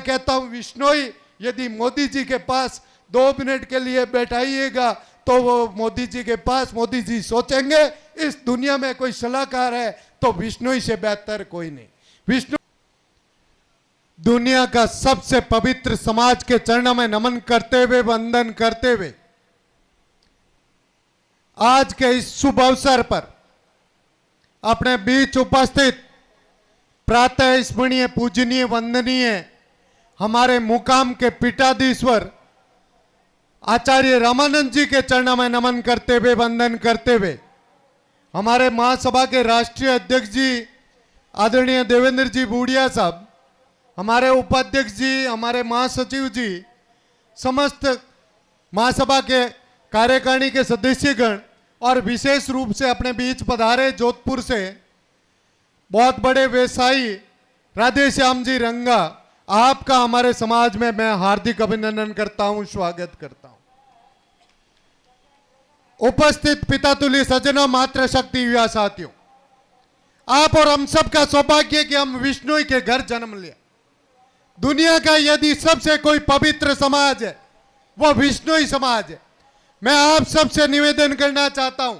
कहता हूं विश्नोई, यदि मोदी जी के पास 2 मिनट के लिए बैठाइएगा तो वो मोदी जी के पास, मोदी जी सोचेंगे इस दुनिया में कोई सलाहकार है तो विश्नोई से बेहतर कोई नहीं। विष्णु दुनिया का सबसे पवित्र समाज के चरणों में नमन करते हुए, वंदन करते हुए, आज के इस शुभ अवसर पर अपने बीच उपस्थित प्रातः स्मरणीय, पूजनीय, वंदनीय हमारे मुकाम के पीठाधीश्वर आचार्य रामानंद जी के चरणों में नमन करते हुए, वंदन करते हुए, हमारे महासभा के राष्ट्रीय अध्यक्ष जी आदरणीय देवेंद्र जी बूढ़िया साहब, हमारे उपाध्यक्ष जी, हमारे महासचिव जी, समस्त महासभा के कार्यकारिणी के सदस्यगण और विशेष रूप से अपने बीच पधारे जोधपुर से बहुत बड़े व्यवसायी राधे श्याम जी रंगा, आपका हमारे समाज में मैं हार्दिक अभिनंदन करता हूं, स्वागत करता हूं। उपस्थित पितातुल्य सज्जनों, मातृशक्ति युवा साथियों, आप और हम सब का सौभाग्य कि हम विश्नोई के घर जन्म लिया। दुनिया का यदि सबसे कोई पवित्र समाज है वो विश्नोई समाज है। मैं आप सबसे निवेदन करना चाहता हूं,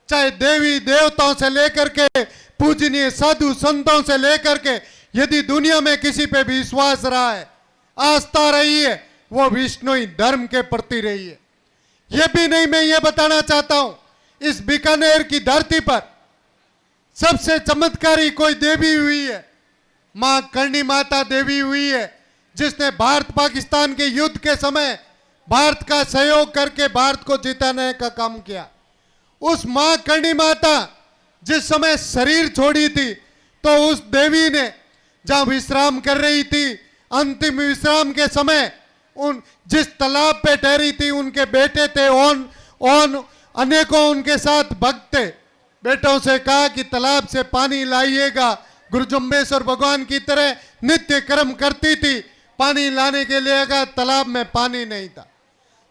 चाहे देवी देवताओं से लेकर के पूजनीय साधु संतों से लेकर के यदि दुनिया में किसी पे भी विश्वास रहा है, आस्था रही है, वो विश्नोई धर्म के प्रति रही है। ये भी नहीं मैं ये बताना चाहता हूं, इस बीकानेर की धरती पर सबसे चमत्कारी कोई देवी हुई है, मां करणी माता देवी हुई है, जिसने भारत पाकिस्तान के युद्ध के समय भारत का सहयोग करके भारत को जिताने का काम किया। उस मां करणी माता जिस समय शरीर छोड़ी थी तो उस देवी ने जहां विश्राम कर रही थी, अंतिम विश्राम के समय उन जिस तालाब पे ठहरी थी, उनके बेटे थे ओन अनेकों उनके साथ भक्त थे। बेटों से कहा कि तालाब से पानी लाइएगा। गुरुजम्बेश्वर भगवान की तरह नित्य कर्म करती थी, पानी लाने के लिए कहा, तालाब में पानी नहीं था।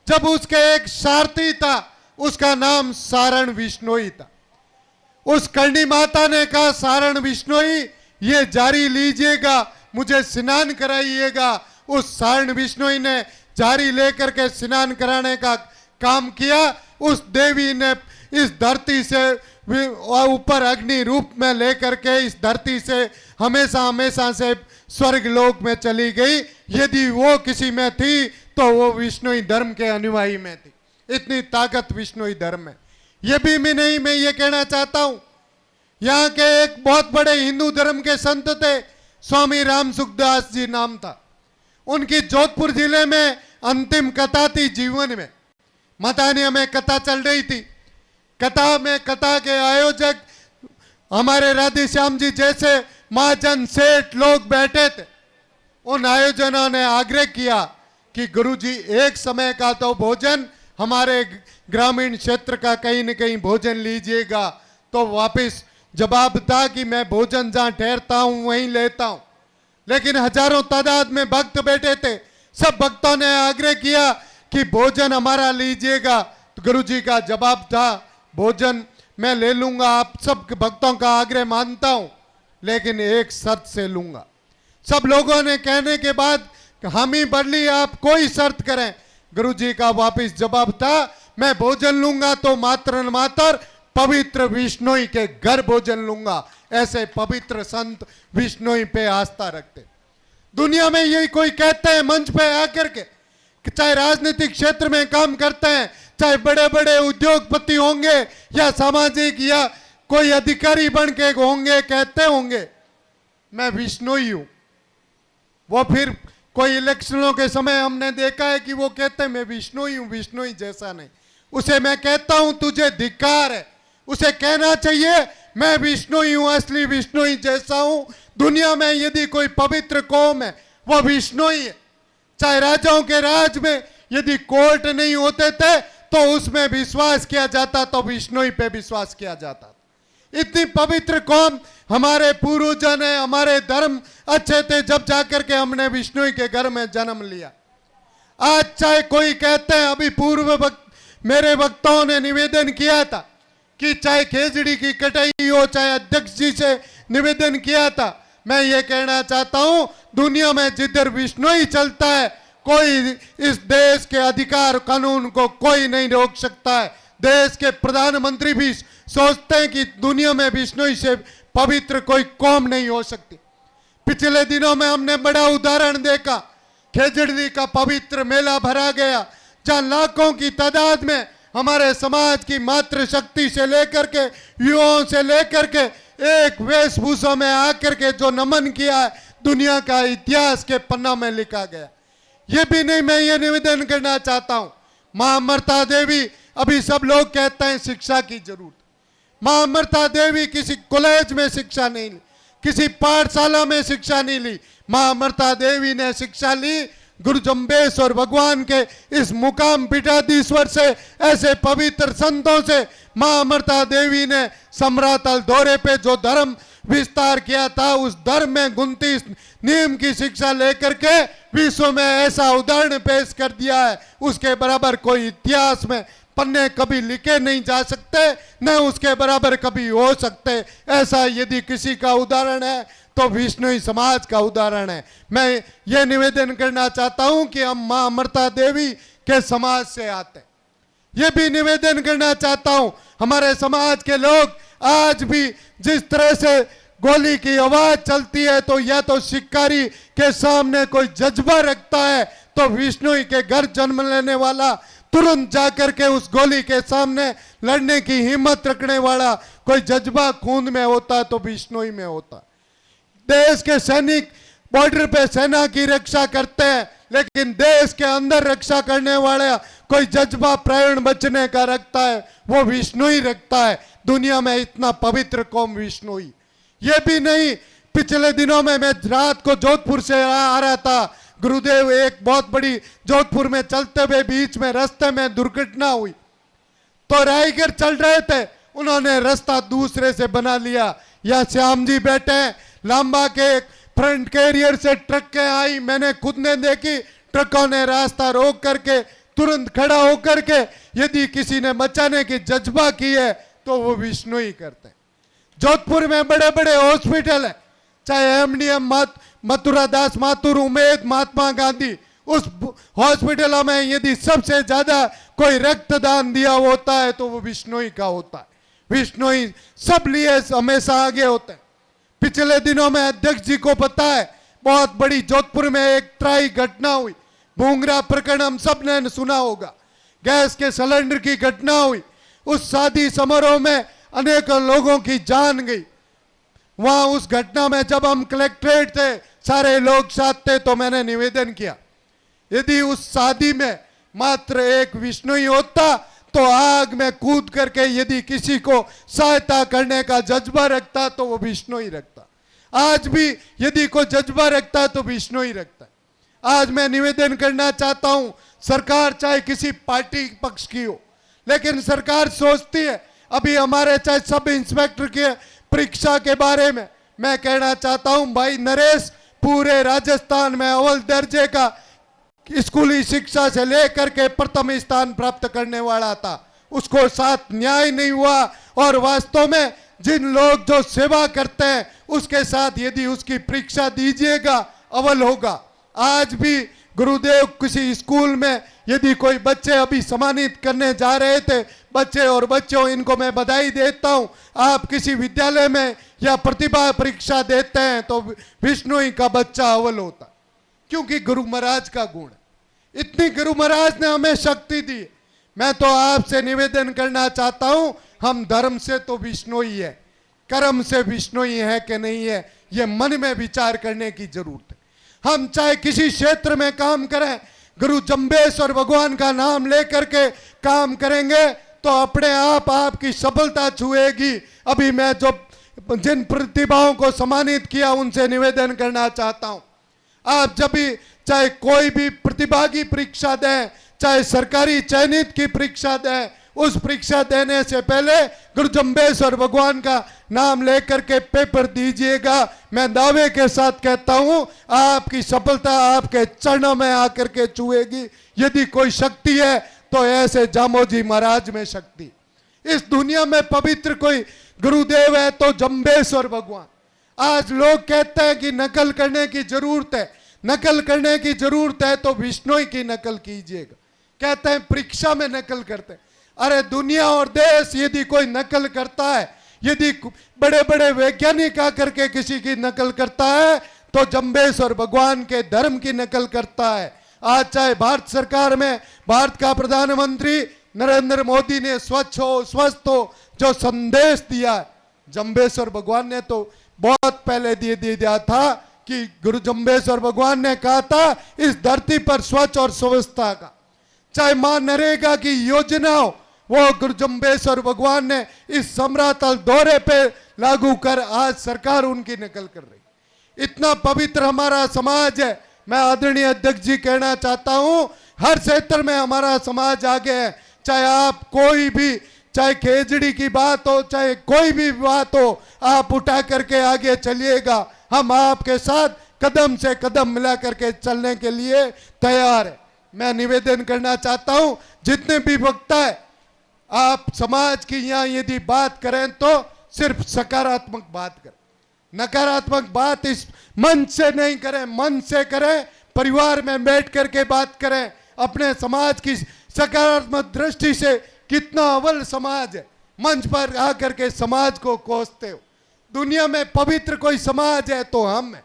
जब उसके एक सारथी था, उसका नाम सारण विश्नोई था। उस करणी माता ने कहा, सारण विश्नोई ये जारी लीजिएगा, मुझे स्नान कराइएगा। उस सारण विश्नोई ने जारी लेकर के स्नान कराने का काम किया। उस देवी ने इस धरती से ऊपर अग्नि रूप में लेकर के इस धरती से हमेशा हमेशा से स्वर्ग लोक में चली गई। यदि वो किसी में थी तो वो विश्नोई धर्म के अनुयायी में थी। इतनी ताकत विश्नोई धर्म में। ये भी नहीं मैं ये कहना चाहता हूं, यहाँ के एक बहुत बड़े हिंदू धर्म के संत थे, स्वामी राम सुखदास जी नाम था। उनकी जोधपुर जिले में अंतिम कथा थी जीवन में। मतानिया में कथा चल रही थी। कथा के आयोजक हमारे राधे श्याम जी जैसे महाजन सेठ लोग बैठे थे। उन आयोजनों ने आग्रह किया कि गुरुजी एक समय का तो भोजन हमारे ग्रामीण क्षेत्र का कहीं न कहीं भोजन लीजिएगा। तो वापस जवाब था कि मैं भोजन जहां ठहरता हूं वहीं लेता हूं। लेकिन हजारों तादाद में भक्त बैठे थे। सब भक्तों ने आग्रह किया कि भोजन हमारा लीजिएगा। तो गुरुजी का जवाब था, भोजन मैं ले लूंगा, आप सब भक्तों का आग्रह मानता हूं, लेकिन एक शर्त से लूंगा। सब लोगों ने कहने के बाद हामी भर ली, आप कोई शर्त करें। गुरुजी का वापस जवाब था, मैं भोजन लूंगा तो मात्र पवित्र विश्नोई के घर भोजन लूंगा। ऐसे पवित्र संत विश्नोई पे आस्था रखते। दुनिया में यही कोई कहते हैं मंच पे आकर के, चाहे राजनीतिक क्षेत्र में काम करते हैं, चाहे बड़े बड़े उद्योगपति होंगे या सामाजिक या कोई अधिकारी बन के होंगे, कहते होंगे मैं विश्नोई हूं। वो फिर कोई इलेक्शनों के समय हमने देखा है कि वो कहते हैं मैं विश्नोई हूं, विश्नोई जैसा नहीं। उसे मैं कहता हूं तुझे धिक्कार है। उसे कहना चाहिए मैं विश्नोई हूं, असली विश्नोई जैसा हूं। दुनिया में यदि कोई पवित्र कौम है वो विश्नोई है। चाहे राजाओं के राज में यदि कोर्ट नहीं होते थे तो उसमें विश्वास किया जाता, तो विश्नोई पे विश्वास किया जाता। इतनी पवित्र कौम हमारे पूर्वजन है, हमारे धर्म अच्छे थे, जब जाकर के हमने विश्नोई के घर में जन्म लिया। आज चाहे कोई कहते हैं, अभी मेरे वक्ताओं ने निवेदन किया था कि चाहे खेजड़ी की कटाई हो, चाहे अध्यक्ष जी से निवेदन किया था, मैं ये कहना चाहता हूं, दुनिया में जिधर विष्णु ही चलता है, कोई इस देश के अधिकार कानून को कोई नहीं रोक सकता है। देश के प्रधानमंत्री भी सोचते हैं कि दुनिया में विष्णु से पवित्र कोई कौम नहीं हो सकती। पिछले दिनों में हमने बड़ा उदाहरण देखा, खेजड़ी का पवित्र मेला भरा गया, जहां लाखों की तादाद में हमारे समाज की मातृ शक्ति से लेकर के युवाओं से लेकर के एक वेशभूषा में आकर के जो नमन किया है, दुनिया का इतिहास के पन्ना में लिखा गया। ये भी नहीं, मैं ये निवेदन करना चाहता हूं, मां अमृता देवी, अभी सब लोग कहते हैं शिक्षा की जरूरत, मां अमृता देवी किसी कॉलेज में शिक्षा नहीं ली, किसी पाठशाला में शिक्षा नहीं ली। मां अमृता देवी ने शिक्षा ली गुरु जम्बेश्वर भगवान के इस मुकाम पीठाधीश्वर से, ऐसे पवित्र संतों से। मां अमृता देवी ने सम्रातल दौरे पे जो धर्म विस्तार किया था, उस धर्म में 29 नियम की शिक्षा लेकर के विश्व में ऐसा उदाहरण पेश कर दिया है, उसके बराबर कोई इतिहास में पन्ने कभी लिखे नहीं जा सकते, न उसके बराबर कभी हो सकते। ऐसा यदि किसी का उदाहरण है तो विष्णु समाज का उदाहरण है। मैं ये निवेदन करना चाहता हूं कि हम मां अमृता देवी के समाज से आते हैं। ये भी निवेदन करना चाहता हूं, हमारे समाज के लोग आज भी जिस तरह से गोली की आवाज चलती है, तो या तो शिकारी के सामने कोई जज्बा रखता है, तो विष्णु के घर जन्म लेने वाला तुरंत जाकर के उस गोली के सामने लड़ने की हिम्मत रखने वाला कोई जज्बा खून में होता है तो विष्णु ही में होता है। देश के सैनिक बॉर्डर पे सेना की रक्षा करते हैं, लेकिन देश के अंदर रक्षा करने वाले कोई जज्बा प्राण बचने का रखता है, वो विष्णु ही रखता है। दुनिया में इतना पवित्र कौम विष्णु ही। ये भी नहीं, पिछले दिनों में मैं रात को जोधपुर से आ रहा था, गुरुदेव एक बहुत बड़ी जोधपुर में चलते हुए बीच में रास्ते में दुर्घटना हुई, तो रायगढ़ चल रहे थे, उन्होंने रास्ता दूसरे से बना लिया। यहाँ श्याम जी बैठे हैं, लांबा के फ्रंट कैरियर से ट्रकें आई, मैंने खुद ने देखी, ट्रकों ने रास्ता रोक करके तुरंत खड़ा होकर के यदि किसी ने बचाने की जज्बा की है तो वो विष्णु ही करते हैं। जोधपुर में बड़े बड़े हॉस्पिटल है, चाहे एमडीएम मथुरा दास माथुर, उमेद, महात्मा गांधी, उस हॉस्पिटलों में यदि सबसे ज्यादा कोई रक्तदान दिया होता है तो वो विष्णु ही का होता है। विष्णु ही सब लिए हमेशा आगे होते हैं। पिछले दिनों में अध्यक्ष जी को पता है, बहुत बड़ी जोधपुर में एक ट्राई घटना हुई, भूंगरा प्रकरण हम सब ने सुना होगा, गैस के सिलेंडर की घटना हुई। उस शादी समारोह में अनेकों लोगों की जान गई। वहां उस घटना में जब हम कलेक्ट्रेट थे, सारे लोग साथ थे, तो मैंने निवेदन किया, यदि उस शादी में मात्र एक विष्णु ही होता तो आग में कूद करके यदि किसी को सहायता करने का जज्बा रखता तो वो विष्णु ही रखता। आज भी यदि कोई जज्बा रखता है तो विष्णु ही रखता है। आज मैं निवेदन करना चाहता हूं, सरकार चाहे किसी पार्टी पक्ष की हो, लेकिन सरकार सोचती है, अभी हमारे चाहे सब इंस्पेक्टर के परीक्षा के बारे में मैं कहना चाहता हूं, भाई नरेश पूरे राजस्थान में अव्वल दर्जे का स्कूली शिक्षा से लेकर के प्रथम स्थान प्राप्त करने वाला था, उसको साथ न्याय नहीं हुआ। और वास्तव में जिन लोग जो सेवा करते हैं उसके साथ यदि उसकी परीक्षा दीजिएगा अव्वल होगा। आज भी गुरुदेव किसी स्कूल में यदि कोई बच्चे अभी सम्मानित करने जा रहे थे, बच्चे और बच्चों इनको मैं बधाई देता हूं। आप किसी विद्यालय में या प्रतिभा परीक्षा देते हैं तो विष्णु ही का बच्चा अव्वल होता, क्योंकि गुरु महाराज का गुण है। इतनी गुरु महाराज ने हमें शक्ति दी। मैं तो आपसे निवेदन करना चाहता हूं, हम धर्म से तो विष्णु ही है, कर्म से विष्णु ही है कि नहीं है, ये मन में विचार करने की जरूरत है। हम चाहे किसी क्षेत्र में काम करें, गुरु जम्बेश्वर भगवान का नाम लेकर के काम करेंगे तो अपने आप आपकी सफलता छुएगी। अभी मैं जो जिन प्रतिभाओं को सम्मानित किया उनसे निवेदन करना चाहता हूं, आप जब भी चाहे कोई भी प्रतिभागी परीक्षा दें, चाहे सरकारी चयनित की परीक्षा दें, उस परीक्षा देने से पहले गुरु जम्बेश्वर भगवान का नाम लेकर के पेपर दीजिएगा। मैं दावे के साथ कहता हूं, आपकी सफलता आपके चरणों में आकर के छुएगी। यदि कोई शक्ति है तो ऐसे जामोजी महाराज में शक्ति। इस दुनिया में पवित्र कोई गुरुदेव है तो जम्बेश्वर भगवान। आज लोग कहते हैं कि नकल करने की जरूरत है, नकल करने की जरूरत है तो बिश्नोई की नकल कीजिएगा। कहते हैं परीक्षा में नकल करते हैं। अरे दुनिया और देश यदि कोई नकल करता है, यदि बड़े बड़े वैज्ञानिक आकर के किसी की नकल करता है तो जम्बेश्वर भगवान के धर्म की नकल करता है। आज चाहे भारत सरकार में भारत का प्रधानमंत्री नरेंद्र मोदी ने स्वच्छ हो स्वस्थ हो जो संदेश दिया है, जम्बेश्वर भगवान ने तो बहुत पहले दे दिया था कि गुरु जम्बेश्वर भगवान ने कहा था इस धरती पर स्वच्छ और स्वच्छता का, चाहे मां नरेगा की योजना हो, वो गुरु जम्बेश्वर भगवान ने इस समरातल दौरे पे लागू कर आज सरकार उनकी नकल कर रही। इतना पवित्र हमारा समाज है। मैं आदरणीय अध्यक्ष जी कहना चाहता हूं, हर क्षेत्र में हमारा समाज आगे है। चाहे आप कोई भी, चाहे खेजड़ी की बात हो, चाहे कोई भी बात हो, आप उठा करके आगे चलिएगा। हम आपके साथ कदम से कदम मिला करके चलने के लिए तैयार है। मैं निवेदन करना चाहता हूं, जितने भी वक्ता है, आप समाज की यहाँ यदि बात करें तो सिर्फ सकारात्मक बात करें, नकारात्मक बात इस मंच से नहीं करें, मन से करें, परिवार में बैठ करके बात करें। अपने समाज की सकारात्मक दृष्टि से कितना अव्वल समाज है, मंच पर आकर के समाज को कोसते हो। दुनिया में पवित्र कोई समाज है तो हम है।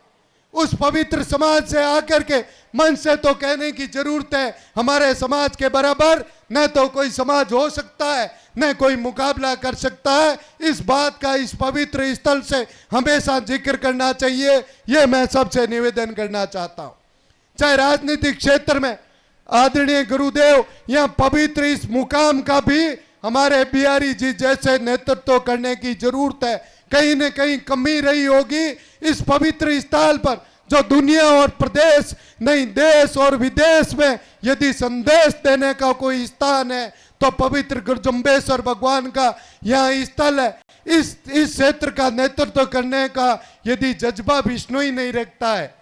उस पवित्र समाज से आकर के मन से तो कहने की जरूरत है हमारे समाज के बराबर न तो कोई समाज हो सकता है, न कोई मुकाबला कर सकता है। इस बात का इस पवित्र स्थल से हमेशा जिक्र करना चाहिए, ये मैं सबसे निवेदन करना चाहता हूँ। चाहे राजनीतिक क्षेत्र में आदरणीय गुरुदेव, यहाँ पवित्र इस मुकाम का भी हमारे बिहारी जी जैसे नेतृत्व करने की जरूरत है। कहीं न कहीं कमी रही होगी इस पवित्र स्थल पर, जो दुनिया और प्रदेश नहीं देश और विदेश में यदि संदेश देने का कोई स्थान है तो पवित्र गुरु जम्बेश्वर भगवान का यहाँ स्थल है। इस क्षेत्र का नेतृत्व करने का यदि जज्बा विष्णु ही नहीं रखता है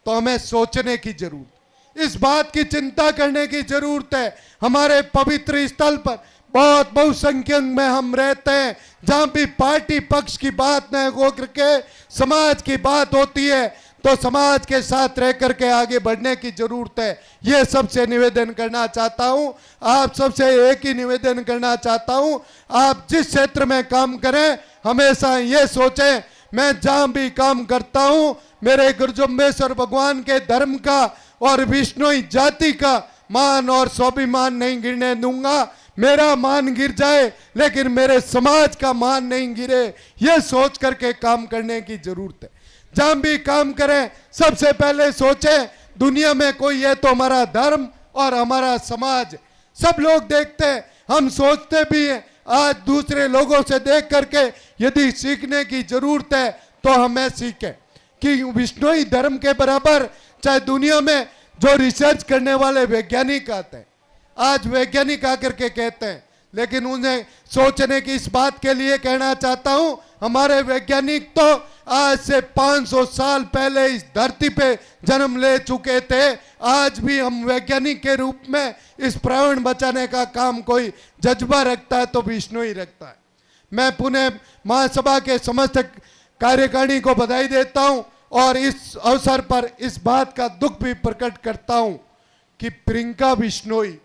तो हमें सोचने की जरूरत, इस बात की चिंता करने की जरूरत है। हमारे पवित्र स्थल पर बहुत बहुसंख्यक में हम रहते हैं, जहां भी पार्टी पक्ष की बात न हो करके समाज की बात होती है तो समाज के साथ रह करके आगे बढ़ने की जरूरत है। ये सबसे निवेदन करना चाहता हूं, आप सबसे एक ही निवेदन करना चाहता हूं, आप जिस क्षेत्र में काम करें हमेशा ये सोचें मैं जहां भी काम करता हूं मेरे गुरु जम्बेश्वर भगवान के धर्म का और विष्णुई जाति का मान और स्वाभिमान नहीं गिरने दूंगा। मेरा मान गिर जाए लेकिन मेरे समाज का मान नहीं गिरे, यह सोच करके काम करने की जरूरत है। जहां भी काम करें सबसे पहले सोचें दुनिया में कोई है तो हमारा धर्म और हमारा समाज। सब लोग देखते हैं, हम सोचते भी हैं। आज दूसरे लोगों से देख करके यदि सीखने की जरूरत है तो हमें सीखें कि विष्णुई धर्म के बराबर चाहे दुनिया में जो रिसर्च करने वाले वैज्ञानिक आते हैं, आज वैज्ञानिक आकर के कहते हैं, लेकिन उन्हें सोचने की इस बात के लिए कहना चाहता हूं, हमारे वैज्ञानिक तो आज से 500 साल पहले इस धरती पे जन्म ले चुके थे। आज भी हम वैज्ञानिक के रूप में इस पर्यावरण बचाने का काम कोई जज्बा रखता है तो विष्णु ही रखता है। मैं पुणे महासभा के समस्त कार्यकारिणी को बधाई देता हूं और इस अवसर पर इस बात का दुख भी प्रकट करता हूं कि प्रियंका बिश्नोई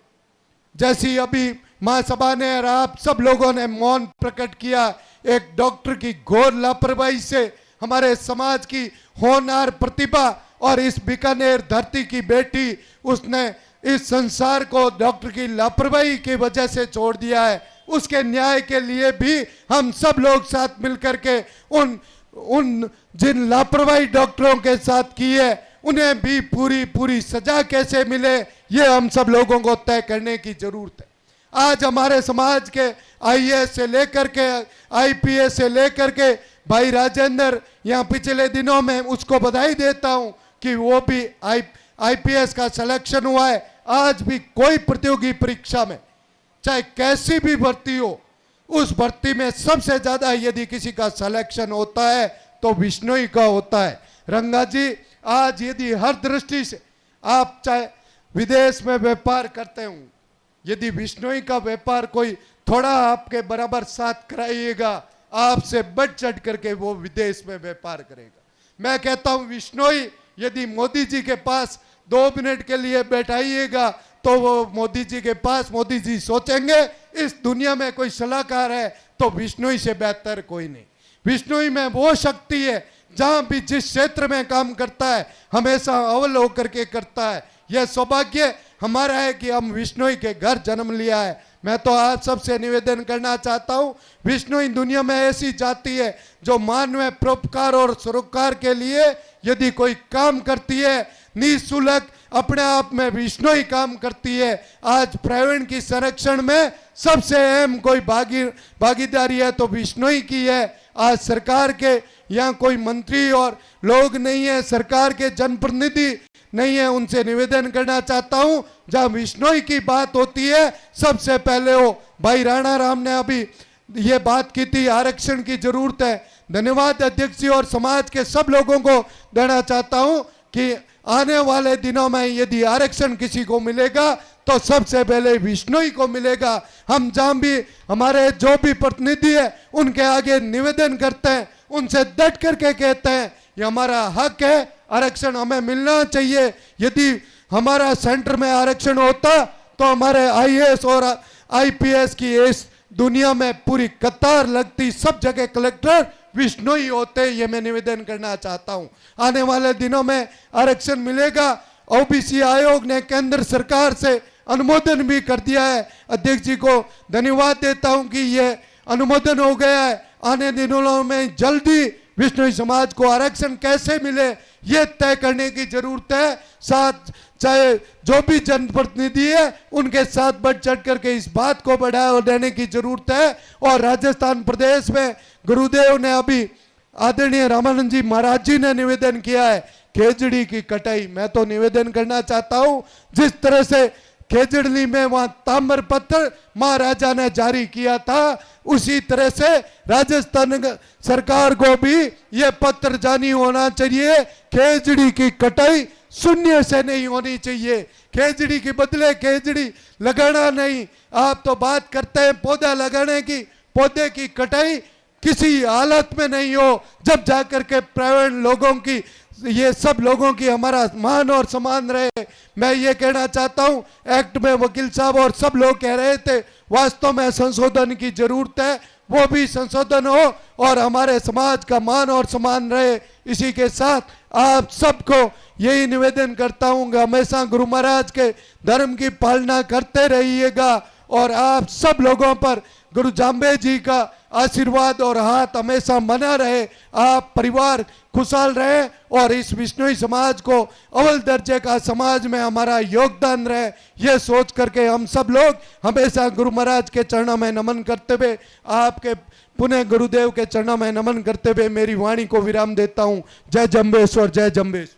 जैसी अभी महासभा ने और आप सब लोगों ने मौन प्रकट किया, एक डॉक्टर की घोर लापरवाही से हमारे समाज की होनहार प्रतिभा और इस बीकानेर धरती की बेटी, उसने इस संसार को डॉक्टर की लापरवाही की वजह से छोड़ दिया है। उसके न्याय के लिए भी हम सब लोग साथ मिलकर के उन जिन लापरवाही डॉक्टरों के साथ की है उन्हें भी पूरी सजा कैसे मिले, ये हम सब लोगों को तय करने की जरूरत है। आज हमारे समाज के आईएएस से लेकर के आईपीएस से लेकर के भाई राजेंद्र, यहाँ पिछले दिनों में उसको बधाई देता हूँ कि वो भी आईपीएस का सिलेक्शन हुआ है। आज भी कोई प्रतियोगी परीक्षा में चाहे कैसी भी भर्ती हो, उस भर्ती में सबसे ज्यादा यदि किसी का सिलेक्शन होता है तो विष्णुई का होता है। रंगा जी, आज यदि हर दृष्टि से आप चाहे विदेश में व्यापार करते हो, यदि विष्णुई का व्यापार कोई थोड़ा आपके बराबर साथ कराइएगा, आपसे बढ़ चढ़ करके वो विदेश में व्यापार करेगा। मैं कहता हूं विश्नोई यदि मोदी जी के पास 2 मिनट के लिए बैठाइएगा तो वो मोदी जी के पास, मोदी जी सोचेंगे इस दुनिया में कोई सलाहकार है तो विश्नोई से बेहतर कोई नहीं। विश्नोई में वो शक्ति है जहां भी जिस क्षेत्र में काम करता है हमेशा अव्वल होकर के करता है। यह सौभाग्य हमारा है कि हम विश्नोई के घर जन्म लिया है। मैं तो आप सबसे निवेदन करना चाहता हूं, विश्नोई दुनिया में ऐसी जाति है जो मानव परोपकार और सरोकार के लिए यदि कोई काम करती है निःशुल्क अपने आप में विश्नोई काम करती है। आज पर्यावरण की संरक्षण में सबसे अहम कोई भागीदारी है तो विश्नोई की है। आज सरकार के यहाँ कोई मंत्री और लोग नहीं है, सरकार के जनप्रतिनिधि नहीं है, उनसे निवेदन करना चाहता हूं जहां विश्नोई की बात होती है सबसे पहले हो। भाई राणा राम ने अभी ये बात की थी आरक्षण की जरूरत है। धन्यवाद अध्यक्ष जी और समाज के सब लोगों को देना चाहता हूं कि आने वाले दिनों में यदि आरक्षण किसी को मिलेगा तो सबसे पहले विश्नोई को मिलेगा। हम जहां भी हमारे जो भी प्रतिनिधि है उनके आगे निवेदन करते हैं, उनसे डट करके कहते हैं ये हमारा हक है, आरक्षण हमें मिलना चाहिए। यदि हमारा सेंटर में आरक्षण होता तो हमारे आईएएस और आईपीएस की इस दुनिया में पूरी कतार लगती, सब जगह कलेक्टर विश्नोई होते। ये मैं निवेदन करना चाहता हूं। आने वाले दिनों में आरक्षण मिलेगा। ओबीसी आयोग ने केंद्र सरकार से अनुमोदन भी कर दिया है। अध्यक्ष जी को धन्यवाद देता हूं कि ये अनुमोदन हो गया है। आने दिनों में जल्दी विश्नोई समाज को आरक्षण कैसे मिले ये तय करने की जरूरत है। साथ चाहे जो भी जनप्रतिनिधि है उनके साथ बढ़ चढ़ करके इस बात को बढ़ावा देने की जरूरत है। और राजस्थान प्रदेश में गुरुदेव ने अभी आदरणीय रामानंद जी महाराज जी ने निवेदन किया है खेजड़ी की कटाई। मैं तो निवेदन करना चाहता हूं जिस तरह से खेजड़ी में वहां ताम्र पत्र महाराजा ने जारी किया था उसी तरह से राजस्थान सरकार को भी यह पत्र जारी होना चाहिए। खेजड़ी की कटाई शून्य से नहीं होनी चाहिए। खेजड़ी के बदले खेजड़ी लगाना नहीं। आप तो बात करते हैं पौधा लगाने की, पौधे की कटाई किसी हालत में नहीं हो जब जाकर के पर्यावरण लोगों की ये सब लोगों की हमारा मान और सम्मान रहे। मैं ये कहना चाहता हूं एक्ट में वकील साहब और सब लोग कह रहे थे वास्तव में संशोधन की जरूरत है, वो भी संशोधन हो और हमारे समाज का मान और सम्मान रहे। इसी के साथ आप सबको यही निवेदन करता हूं कि हमेशा गुरु महाराज के धर्म की पालना करते रहिएगा और आप सब लोगों पर गुरु जाम्बे जी का आशीर्वाद और हाथ हमेशा बना रहे। आप परिवार खुशहाल रहे और इस विश्नोई समाज को अव्वल दर्जे का समाज में हमारा योगदान रहे। ये सोच करके हम सब लोग हमेशा गुरु महाराज के चरणों में नमन करते हुए आपके पुनः गुरुदेव के चरणों में नमन करते हुए मेरी वाणी को विराम देता हूं। जय जम्बेश्वर, जय जम्बेश्वर।